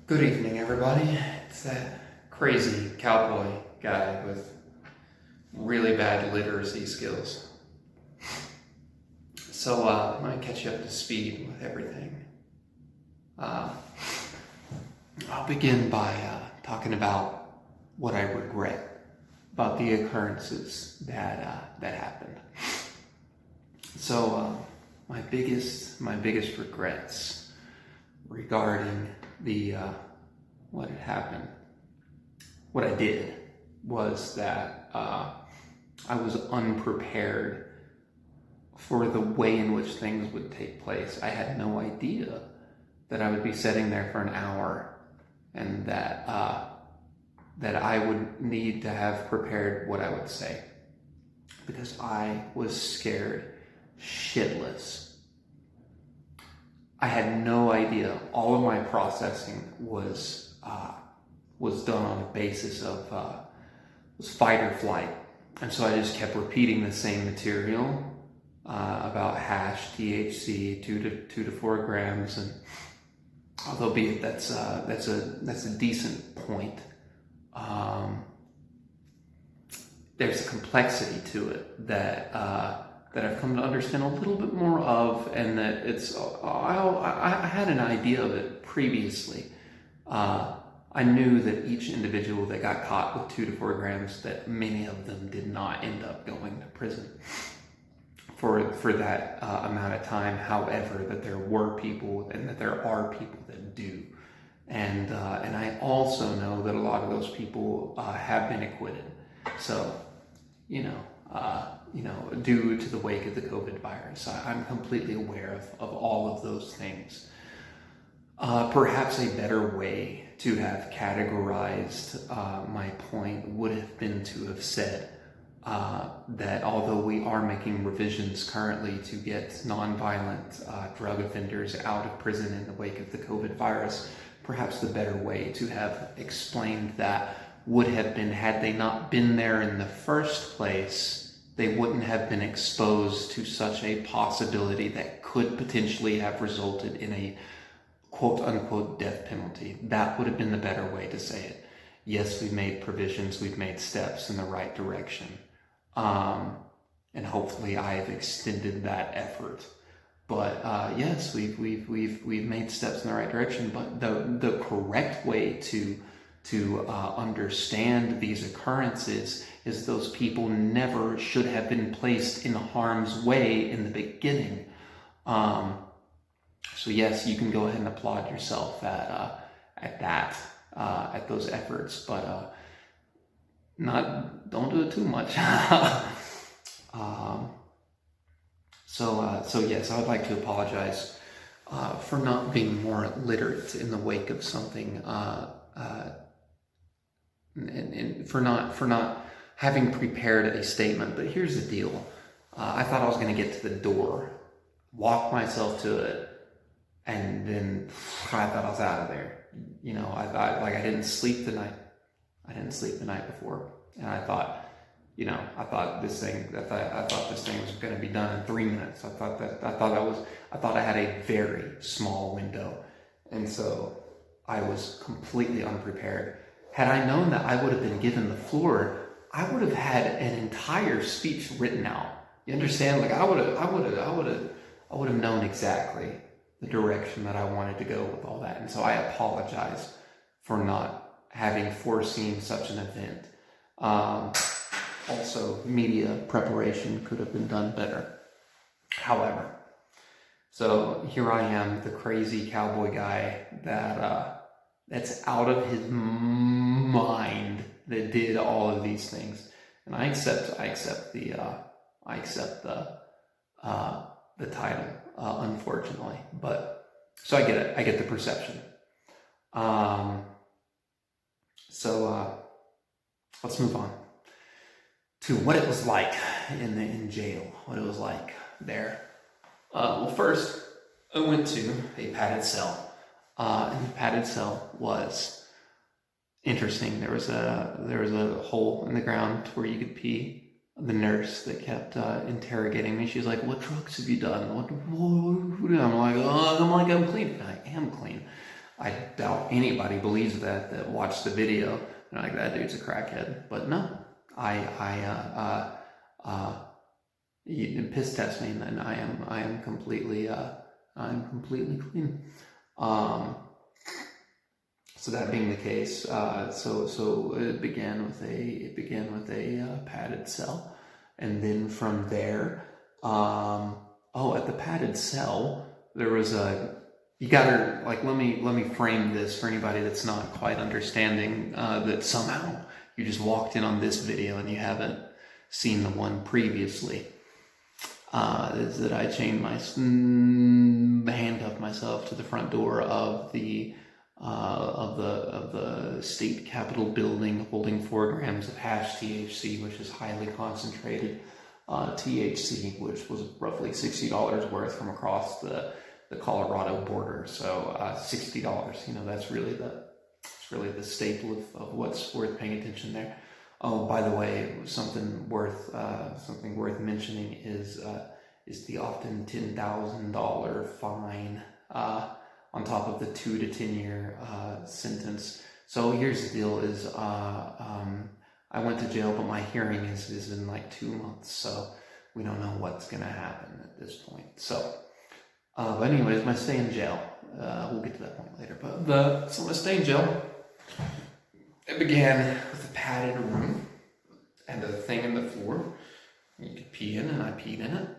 Good evening, everybody. It's that crazy cowboy guy with really bad literacy skills. So, I'm going to catch you up to speed with everything. Uh, I'll begin by talking about what I regret about the occurrences that happened. So, my biggest regrets regarding the what had happened, what I did was that I was unprepared for the way in which things would take place. I had no idea that I would be sitting there for an hour, and that I would need to have prepared what I would say, because I was scared shitless. I had no idea. All of my processing was done on a basis of was fight or flight, and so I just kept repeating the same material about hash, THC, 2 to 4 grams, and albeit that's a decent point. There's a complexity to it that I've come to understand a little bit more of, and that I had an idea of it previously. I knew that each individual that got caught with 2 to 4 grams, that many of them did not end up going to prison for that amount of time. However, that there were people, and that there are people that do, and I also know that a lot of those people have been acquitted. So, due to the wake of the COVID virus, I'm completely aware of all of those things. Perhaps a better way to have categorized my point would have been to have said that although we are making revisions currently to get nonviolent drug offenders out of prison in the wake of the COVID virus, perhaps the better way to have explained that would have been, had they not been there in the first place, they wouldn't have been exposed to such a possibility that could potentially have resulted in a quote-unquote death penalty. That would have been the better way to say it. Yes, we've made provisions, we've made steps in the right direction, and hopefully I have extended that effort. But yes, we've made steps in the right direction. But the correct way to understand these occurrences is those people never should have been placed in harm's way in the beginning. So yes, you can go ahead and applaud yourself at those efforts, but don't do it too much. So yes, I would like to apologize for not being more literate in the wake of something, and for not having prepared a statement. But here's the deal: I thought I was going to get to the door, walk myself to it, and then I thought I was out of there. I thought, like, I didn't sleep the night before, and I thought this thing was going to be done in 3 minutes. I thought I had a very small window, and so I was completely unprepared. Had I known that I would have been given the floor, I would have had an entire speech written out. You understand? Like, I would have known exactly the direction that I wanted to go with all that. And so I apologize for not having foreseen such an event. Also, media preparation could have been done better. However, so here I am, the crazy cowboy guy that's out of his mind, that did all of these things, and I accept the title, unfortunately. But so I get it. I get the perception. Let's move on to what it was like in jail. What it was like there. Well, first I went to a padded cell, and the padded cell was interesting. There was a hole in the ground where you could pee. The nurse that kept interrogating me, she's like, "What drugs have you done? What?" I'm like, "I'm clean." I am clean. I doubt anybody believes that watched the video. They're like, that dude's a crackhead. But no, you piss test me, and I am completely I'm completely clean. So that being the case, so it began with a padded cell, and then from there, at the padded cell there was you gotta, like, let me frame this for anybody that's not quite understanding that somehow you just walked in on this video and you haven't seen the one previously. Is that I chained handcuffed myself to the front door of the state capitol building, holding 4 grams of hash THC, which is highly concentrated THC, which was roughly $60 worth from across the Colorado border. So $60, that's really the staple of what's worth paying attention there. Oh, by the way, something worth mentioning is the often $10,000 fine on top of the 2 to 10 year sentence. So here's the deal: is I went to jail, but my hearing is in like 2 months, so we don't know what's gonna happen at this point. So, but anyways, my stay in jail. We'll get to that point later. But so my stay in jail, it began with a padded room and a thing in the floor you could pee in, and I peed in it.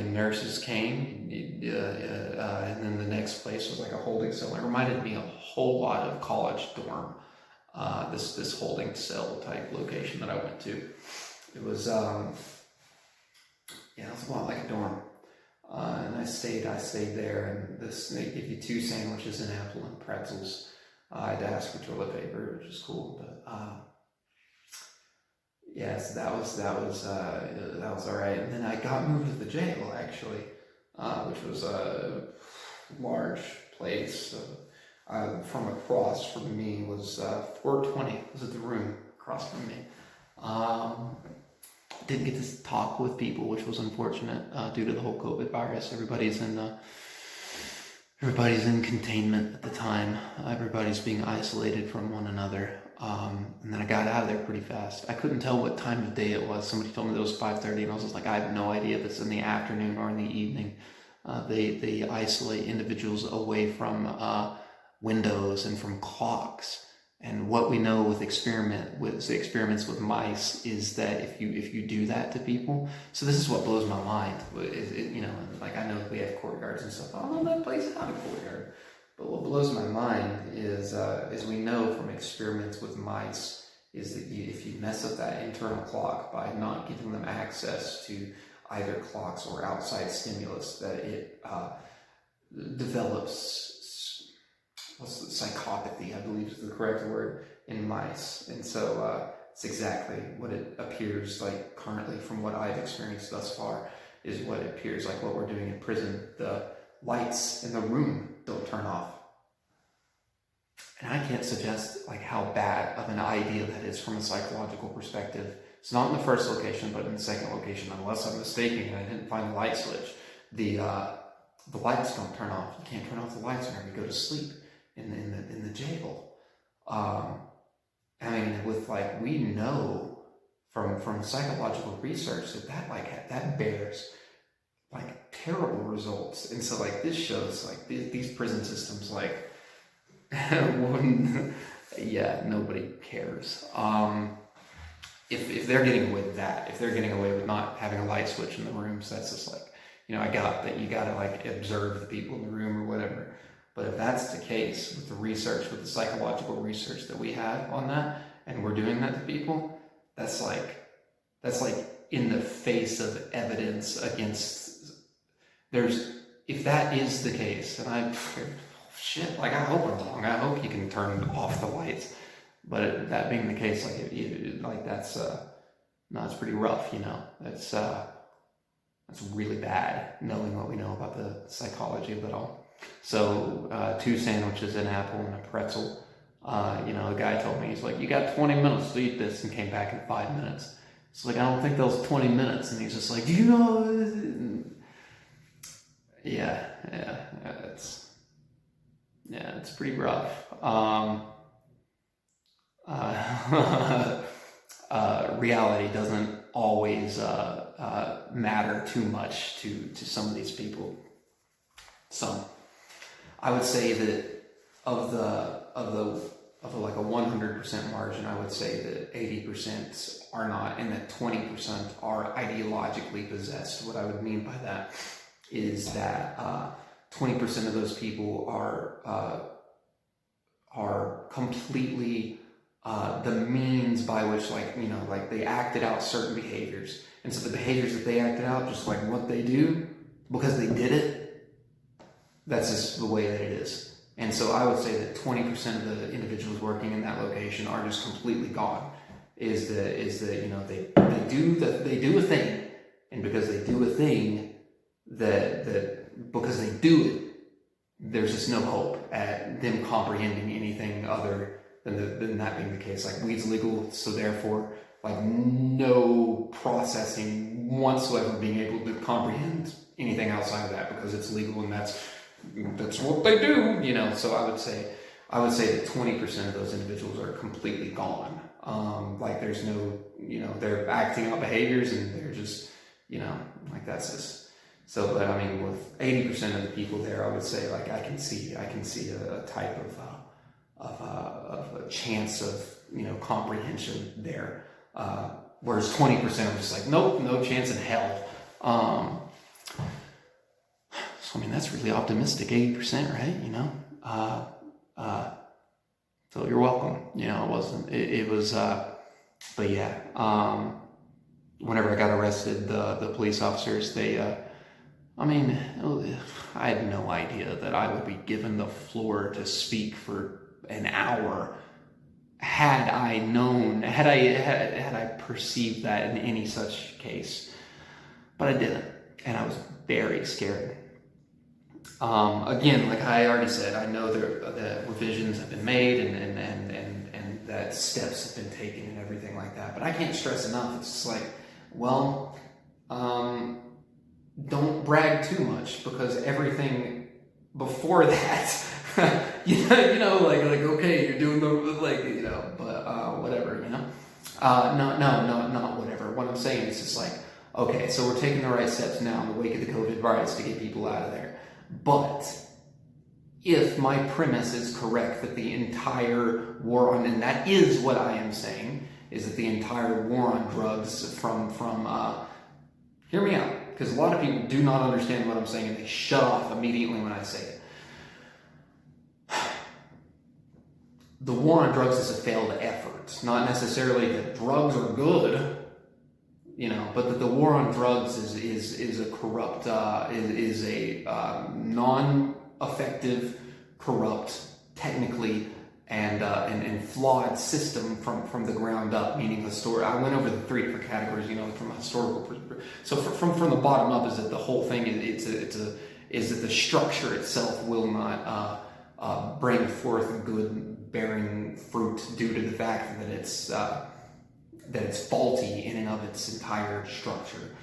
Nurses came, and then the next place was like a holding cell. It reminded me a whole lot of college dorm. This holding cell type location that I went to. It was it was a lot like a dorm. And I stayed there, and they give you 2 sandwiches, an apple, and pretzels. I had to ask for toilet paper, which is cool, but yes, that was all right. And then I got moved to the jail, actually, which was a large place. From across from me was 420. Was at the room across from me. Didn't get to talk with people, which was unfortunate due to the whole COVID virus. Everybody's in containment at the time. Everybody's being isolated from one another. And then I got out of there pretty fast. I couldn't tell what time of day it was. Somebody told me that it was 5:30, and I was just like, I have no idea if it's in the afternoon or in the evening. They isolate individuals away from windows and from clocks. And what we know with experiments with mice is that if you do that to people, so this is what blows my mind. Like, I know we have courtyards and stuff. I don't know that place is not a courtyard. But what blows my mind is we know from experiments with mice is that if you mess up that internal clock by not giving them access to either clocks or outside stimulus, that it develops psychopathy, I believe is the correct word, in mice. And so it's exactly what it appears like currently from what I've experienced thus far, is what it appears like what we're doing in prison. The lights in the room don't turn off. And I can't suggest like how bad of an idea that is from a psychological perspective. It's not in the first location, but in the second location, unless I'm mistaken and I didn't find the light switch. The lights don't turn off. You can't turn off the lights whenever you go to sleep in the jail. I mean, we know from psychological research that bears like terrible results. And so like this shows like these prison systems like nobody cares. If they're getting away with that, if they're getting away with not having a light switch in the rooms, that's just like, I got that you gotta like observe the people in the room or whatever. But if that's the case with the research, with the psychological research that we have on that, and we're doing that to people, that's like in the face of evidence against, if that is the case, and I hope I'm wrong. I hope you can turn off the lights. But that being the case, that's pretty rough, That's really bad, knowing what we know about the psychology of it all. So 2 sandwiches, an apple, and a pretzel. A guy told me, he's like, you got 20 minutes to eat this, and came back in 5 minutes. It's like, I don't think that was 20 minutes. And he's just like, do you know? Yeah, it's Yeah, it's pretty rough. Reality doesn't always matter too much to some of these people. So I would say that of like a 100% margin, I would say that 80% are not, and that 20% are ideologically possessed. What I would mean by that is that 20% of those people are completely the means by which, like, you know, like they acted out certain behaviors. And so the behaviors that they acted out, just like what they do, because they did it, that's just the way that it is. And so I would say that 20% of the individuals working in that location are just completely gone. Is that you know, they do a thing, and because they do a thing, that because they do it, there's just no hope at them comprehending anything other than that being the case. Like, weed's legal, so therefore, like, no processing whatsoever being able to comprehend anything outside of that, because it's legal and that's what they do, you know. So I would say that 20% of those individuals are completely gone. Like, there's no, you know, they're acting out behaviors and they're just, you know, like, that's just. So, but I mean, with 80% of the people there, I would say, like, I can see a type of a chance of, you know, comprehension there. Whereas 20% are just like, nope, no chance in hell. So I mean, that's really optimistic, 80%, right? You know, so you're welcome. You know, it wasn't. It was. But yeah. Whenever I got arrested, the police officers, they. I mean, I had no idea that I would be given the floor to speak for an hour. Had I known, had I perceived that in any such case, but I didn't, and I was very scared. Again, like I already said, I know that revisions have been made and that steps have been taken and everything like that. But I can't stress enough. It's just like, well, don't brag too much, because everything before that, you know, like okay, you're doing the, like, you know, but whatever, you know. No, not whatever. What I'm saying is just like, okay, so we're taking the right steps now in the wake of the COVID riots to get people out of there. But if my premise is correct, that the entire war on, and that is what I am saying, is that the entire war on drugs from hear me out, because a lot of people do not understand what I'm saying and they shut off immediately when I say it. The war on drugs is a failed effort. Not necessarily that drugs are good, you know, but that the war on drugs is a corrupt, is a non-effective, corrupt, technically, and flawed system from the ground up. Meaning I went over the 3 different categories, you know, from a historical perspective. So from the bottom up is that the whole thing is that the structure itself will not bring forth good bearing fruit due to the fact that it's faulty in and of its entire structure.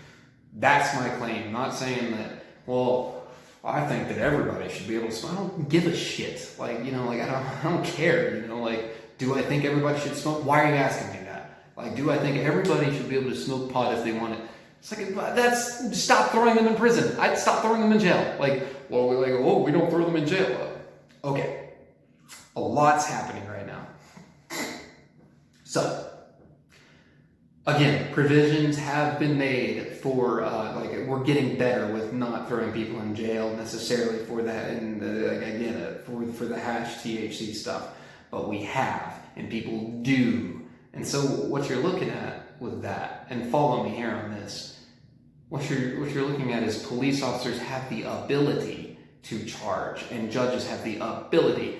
That's my claim. I'm not saying that, well, I think that everybody should be able to smoke. I don't give a shit. Like, you know, like, I don't care, you know, like, do I think everybody should smoke? Why are you asking me that? Like, do I think everybody should be able to smoke pot if they want it? It's like, stop throwing them in prison. I'd stop throwing them in jail. Like, well, we're like, oh, we don't throw them in jail. Okay. A lot's happening right now. So, again, provisions have been made for, like, we're getting better with not throwing people in jail necessarily for that, and for the hash THC stuff, but we have, and people do. And so what you're looking at with that, and follow me here on this, what you're looking at is police officers have the ability to charge, and judges have the ability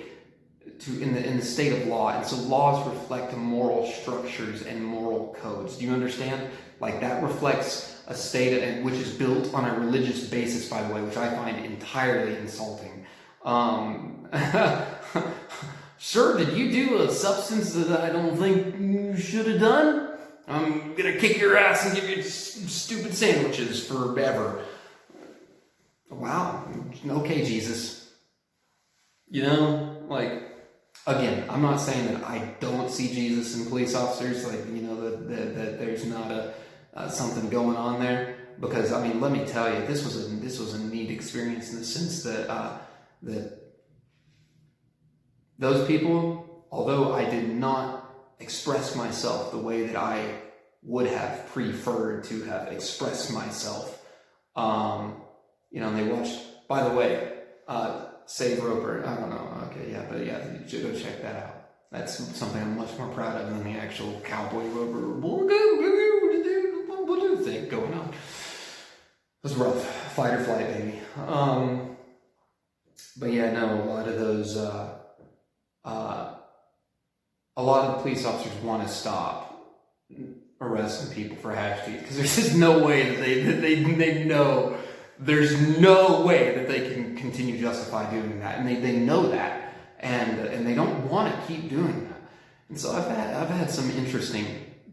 to in the state of law, and so laws reflect moral structures and moral codes. Do you understand? Like, that reflects a state which is built on a religious basis, by the way, which I find entirely insulting. Sir, did you do a substance that I don't think you should have done? I'm gonna kick your ass and give you stupid sandwiches forever. Wow. Okay, Jesus. You know, like, again, I'm not saying that I don't see Jesus in police officers, like, you know, that there's not something going on there. Because, I mean, let me tell you, this was a neat experience in the sense that that those people, although I did not express myself the way that I would have preferred to have expressed myself, you know, and they watched, by the way, Save Roper, I don't know, okay, yeah, but yeah, you should go check that out. That's something I'm much more proud of than the actual Cowboy Roper thing going on. It was rough, fight or flight, baby. But yeah, no, a lot of those, a lot of the police officers want to stop arresting people for hash deeds because there's just no way that they know there's no way that they can continue to justify doing that, and they know that, and they don't want to keep doing that. And so I've had some interesting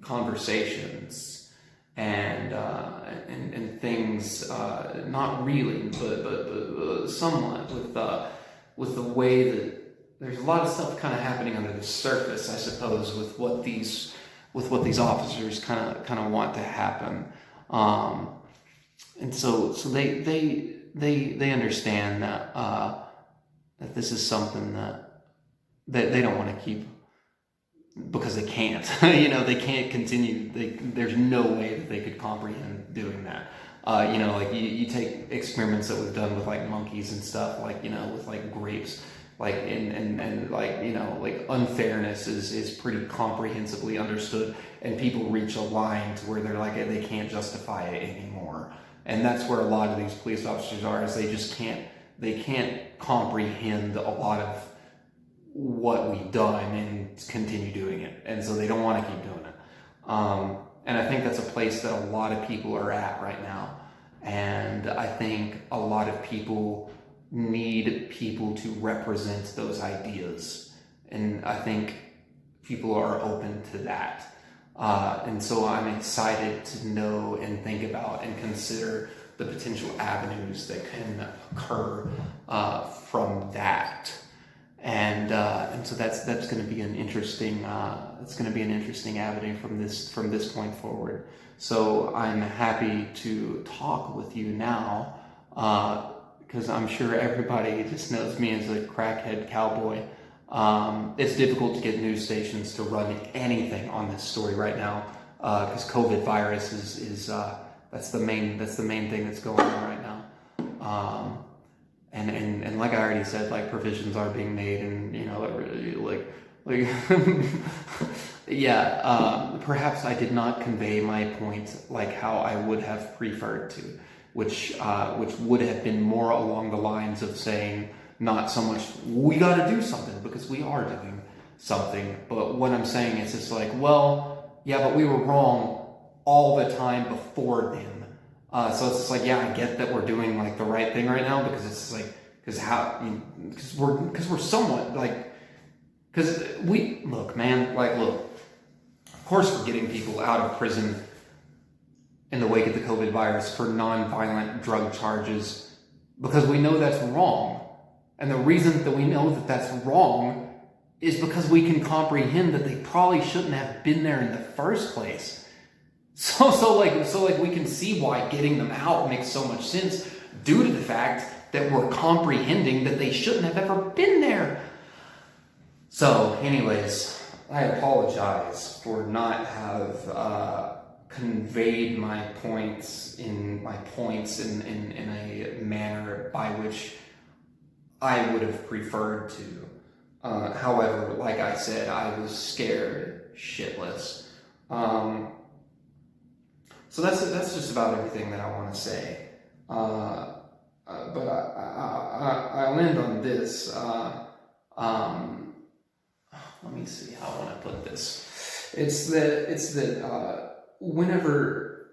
conversations and things, not really, but somewhat with the way that there's a lot of stuff kind of happening under the surface, I suppose, with what these officers kind of want to happen, and so they understand that that this is something that they don't want to keep because they can't. You know, they can't continue. There's no way that they could comprehend doing that. You know, like you take experiments that we've done with like monkeys and stuff, like, you know, with like grapes. Like, and like, you know, like unfairness is pretty comprehensively understood, and people reach a line to where they're like, they can't justify it anymore. And that's where a lot of these police officers are, is they can't comprehend a lot of what we've done and continue doing it. And so they don't want to keep doing it. And I think that's a place that a lot of people are at right now. And I think a lot of people need people to represent those ideas, and I think people are open to that, and so I'm excited to know and think about and consider the potential avenues that can occur from that, and so that's going to be an interesting avenue from this point forward. So I'm happy to talk with you now, because I'm sure everybody just knows me as a crackhead cowboy. It's difficult to get news stations to run anything on this story right now, because COVID virus is that's the main thing that's going on right now. And like I already said, like provisions are being made, and you know, like yeah. Perhaps I did not convey my point like how I would have preferred to, which would have been more along the lines of saying, not so much, we got to do something, because we are doing something. But what I'm saying is just like, well, yeah, but we were wrong all the time before then. So it's just like, yeah, I get that we're doing like the right thing right now, because it's like, because we're somewhat like, because we, look, man, like, look, of course we're getting people out of prison in the wake of the COVID virus for non-violent drug charges, because we know that's wrong. And the reason that we know that that's wrong is because we can comprehend that they probably shouldn't have been there in the first place. So we can see why getting them out makes so much sense, due to the fact that we're comprehending that they shouldn't have ever been there. So anyways, I apologize for not have conveyed my points in a manner by which I would have preferred to. However, like I said, I was scared shitless. So that's just about everything that I want to say. But I'll end on this. Let me see how I want to put this. It's that whenever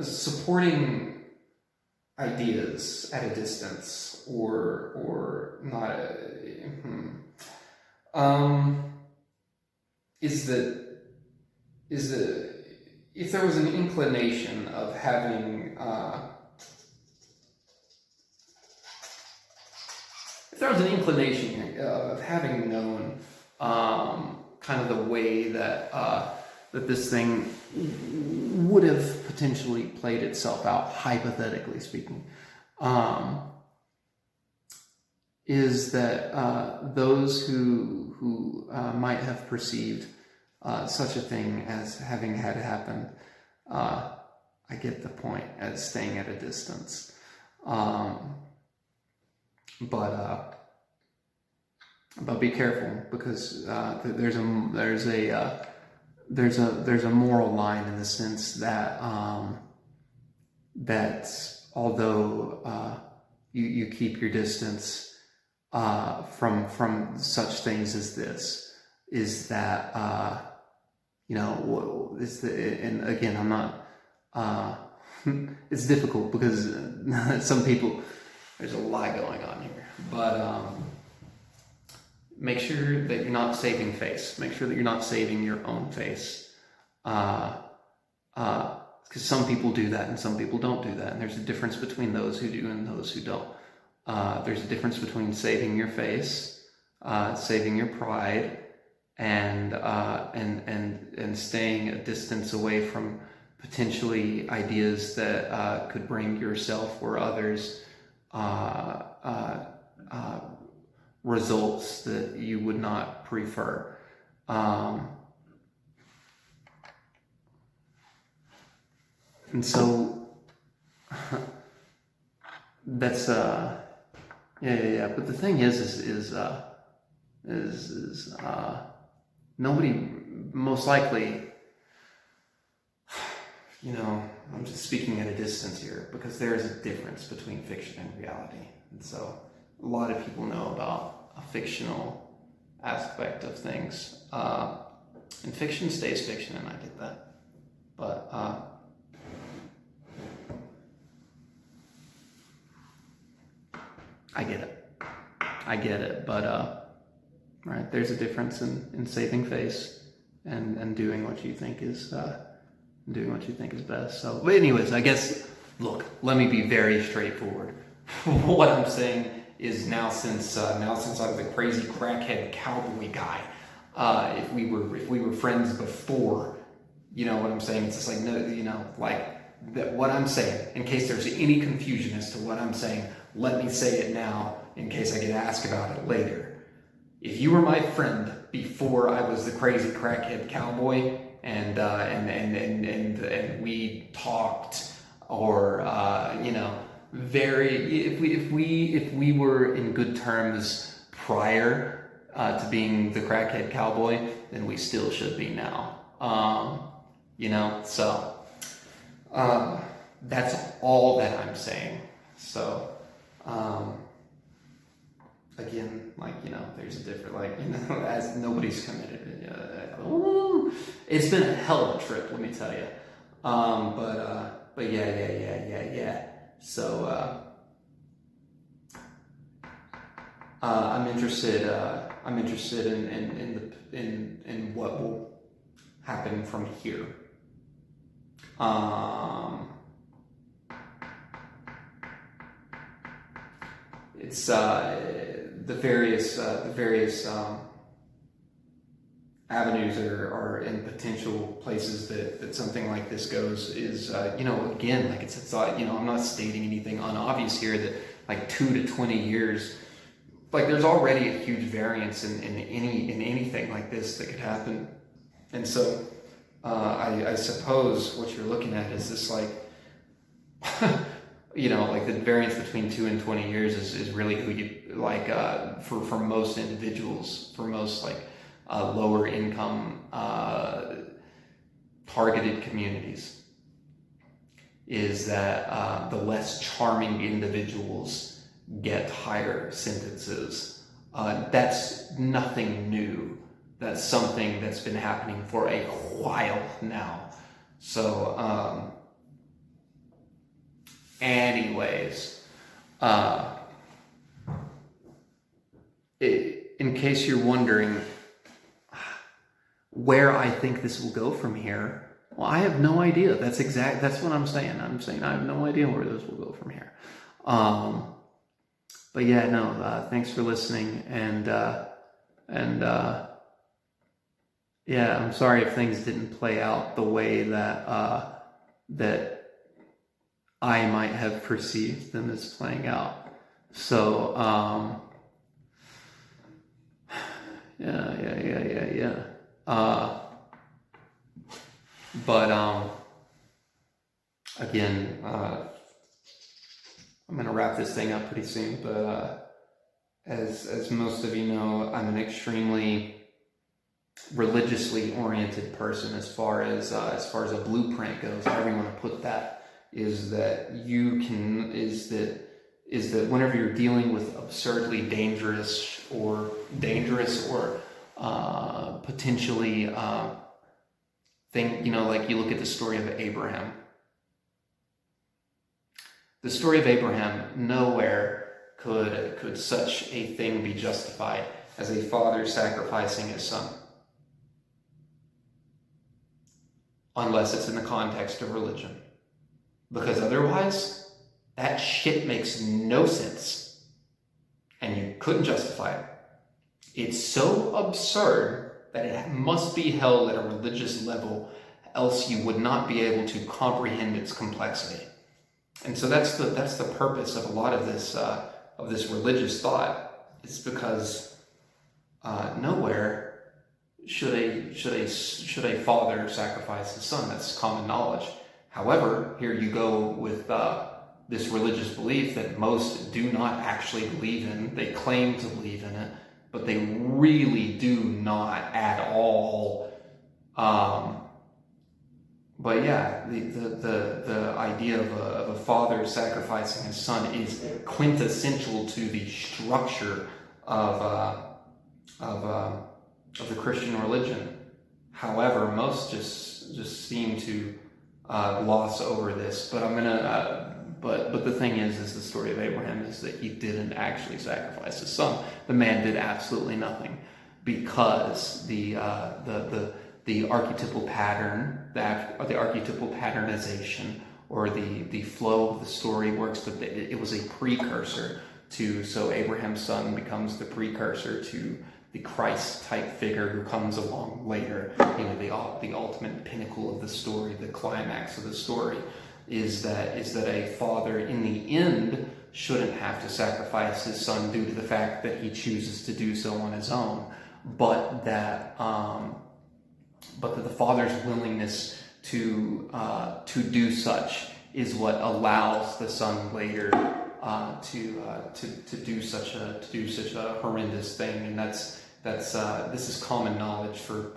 supporting ideas at a distance or not is that if there was an inclination of having if there was an inclination here of having known kind of the way that that this thing would have potentially played itself out, hypothetically speaking, is that those who might have perceived such a thing as having had happened, I get the point, as staying at a distance. But be careful, because there's a moral line in the sense that that although you keep your distance from such things as this, is that and again, I'm not. It's difficult because some people, there's a lot going on here, but make sure that you're not saving face. Make sure that you're not saving your own face, because some people do that and some people don't do that, and there's a difference between those who do and those who don't. There's a difference between saving your face, saving your pride, and staying a distance away from potentially ideas that could bring yourself or others results that you would not prefer. And so that's yeah. But the thing is nobody, most likely, I'm just speaking at a distance here, because there is a difference between fiction and reality. And so a lot of people know about a fictional aspect of things. And fiction stays fiction, and I get that. But I get it. But right, there's a difference in saving face and doing what you think is best. So, but anyways, I guess, look, let me be very straightforward. What I'm saying is now since I'm the crazy crackhead cowboy guy, if we were friends before, you know what I'm saying? It's just like, no, like that. What I'm saying, in case there's any confusion as to what I'm saying, let me say it now in case I get asked about it later. If you were my friend before I was the crazy crackhead cowboy, and we talked, or if we were in good terms prior to being the crackhead cowboy, then we still should be now. So that's all that I'm saying. So again, there's a different, as nobody's committed. It's been a hell of a trip, let me tell you. But yeah. So I'm interested in what will happen from here. It's the various avenues are in potential places that something like this goes is, again, like it's I'm not stating anything unobvious here, that like 2 to 20 years, like there's already a huge variance in anything like this that could happen. And so I suppose what you're looking at is this, like, like the variance between 2 and 20 years is really who you, like, for most individuals, for most, like, lower income targeted communities, is that the less charming individuals get higher sentences. That's nothing new. That's something that's been happening for a while now. So anyways, in case you're wondering where I think this will go from here, well, I have no idea. That's what I'm saying. I'm saying I have no idea where this will go from here. but yeah, no, thanks for listening, and yeah, I'm sorry if things didn't play out the way that I might have perceived them as playing out. So, yeah. But again, I'm gonna wrap this thing up pretty soon. But as most of you know, I'm an extremely religiously oriented person as far as a blueprint goes. However you want to put that, is that whenever you're dealing with absurdly dangerous or potentially like you look at the story of Abraham. The story of Abraham, nowhere could such a thing be justified as a father sacrificing his son. Unless it's in the context of religion. Because otherwise, that shit makes no sense. And you couldn't justify it. It's so absurd that it must be held at a religious level, else you would not be able to comprehend its complexity. And so that's the purpose of a lot of this religious thought. It's because nowhere should a father sacrifice his son. That's common knowledge. However, here you go with this religious belief that most do not actually believe in. They claim to believe in it, but they really do not at all. But yeah, the idea of a father sacrificing his son is quintessential to the structure of the Christian religion. However, most just seem to gloss over this. But but the thing is the story of Abraham is that he didn't actually sacrifice his son. The man did absolutely nothing, because the archetypal pattern, the archetypal patternization, or the flow of the story works. That it was a precursor to. So Abraham's son becomes the precursor to the Christ-type figure who comes along later. The ultimate pinnacle of the story, the climax of the story, is that a father in the end shouldn't have to sacrifice his son due to the fact that he chooses to do so on his own, but that the father's willingness to do such is what allows the son later to do such a horrendous thing. And this is common knowledge for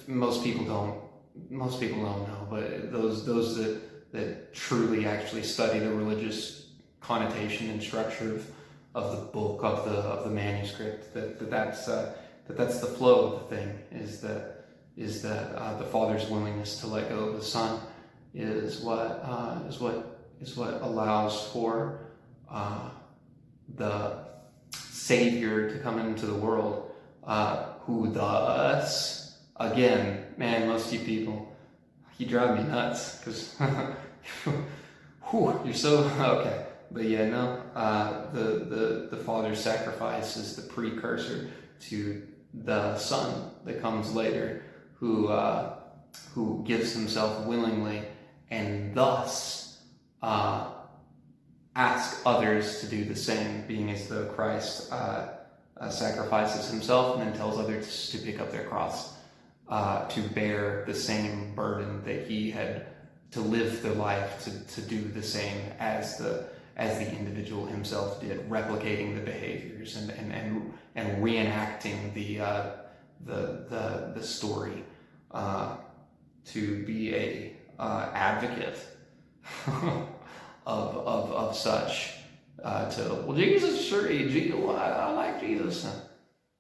most people don't know, but those that truly actually study the religious connotation and structure of the book, of the manuscript, that's the flow of the thing, is that the father's willingness to let go of the son is what allows for the Savior to come into the world, who thus, again, man, most of you people, you drive me nuts, because you're so okay. But yeah, no, the father's sacrifice is the precursor to the son that comes later, who gives himself willingly, and thus ask others to do the same, being as though Christ sacrifices himself and then tells others to pick up their cross, to bear the same burden that he had, to live the life, to do the same as the individual himself did, replicating the behaviors and reenacting the story, to be a advocate of such, Jesus, sure, I like Jesus.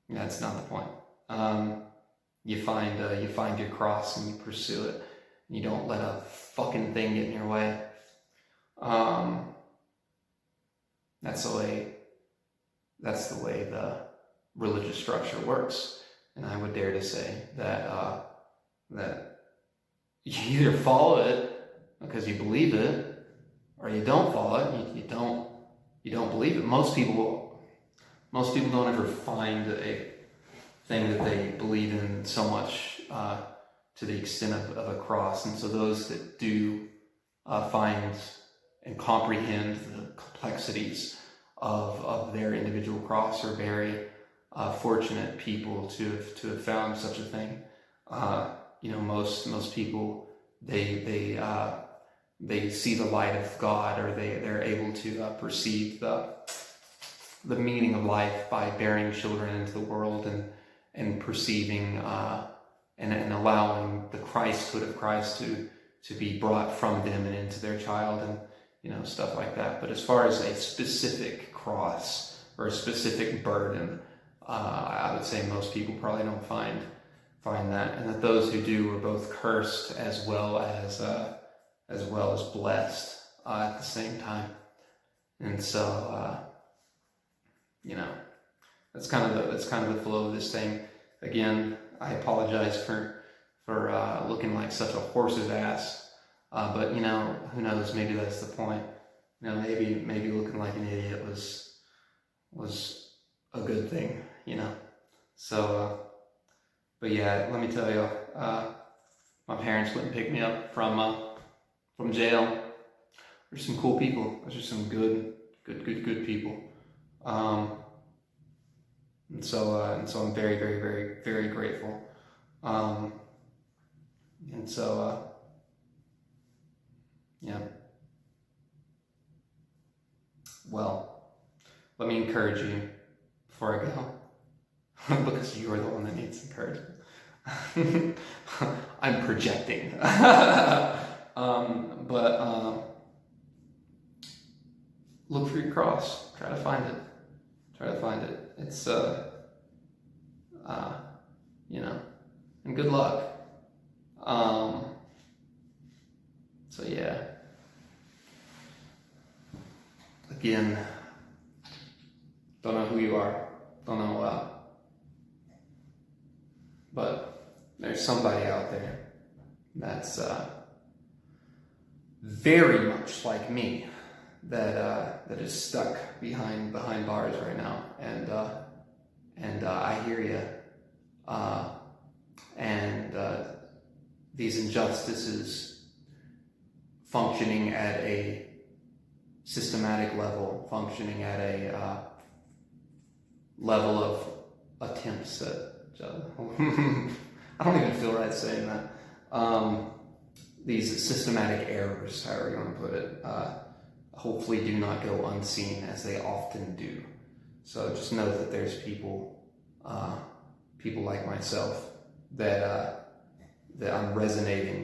That's not the point. You find your cross and you pursue it. You don't let a fucking thing get in your way. That's the way the religious structure works. And I would dare to say that you either follow it because you believe it, or you don't follow it. You don't you don't believe it. Most people don't ever find a thing that they believe in so much to the extent of a cross. And so those that do find and comprehend the complexities of their individual cross are very fortunate people to have found such a thing. Most people they see the light of God, or they're able to perceive the meaning of life by bearing children into the world and perceiving and allowing the Christhood of Christ to be brought from them and into their child, and stuff like that. But as far as a specific cross or a specific burden, I would say most people probably don't find that, and that those who do are both cursed as well as blessed at the same time. And so that's kind of the flow of this thing. Again, I apologize for looking like such a horse's ass, but who knows? Maybe that's the point. Maybe looking like an idiot was a good thing. So, but yeah, let me tell you, my parents went and picked me up from jail. There's some cool people. There's just some good people. And so I'm very, very, very, very grateful. Yeah. Well, let me encourage you before I go, because you're the one that needs encouragement. I'm projecting. But look for your cross. Try to find it. It's and good luck. So yeah. Again, don't know who you are. Don't know but there's somebody out there that's very much like me, that is stuck behind bars right now, and I hear you, and these injustices functioning at a systematic level, functioning at a level of attempts at I don't even feel right saying that. These systematic errors, however you want to put it, hopefully do not go unseen, as they often do. So just know that there's people like myself that I'm resonating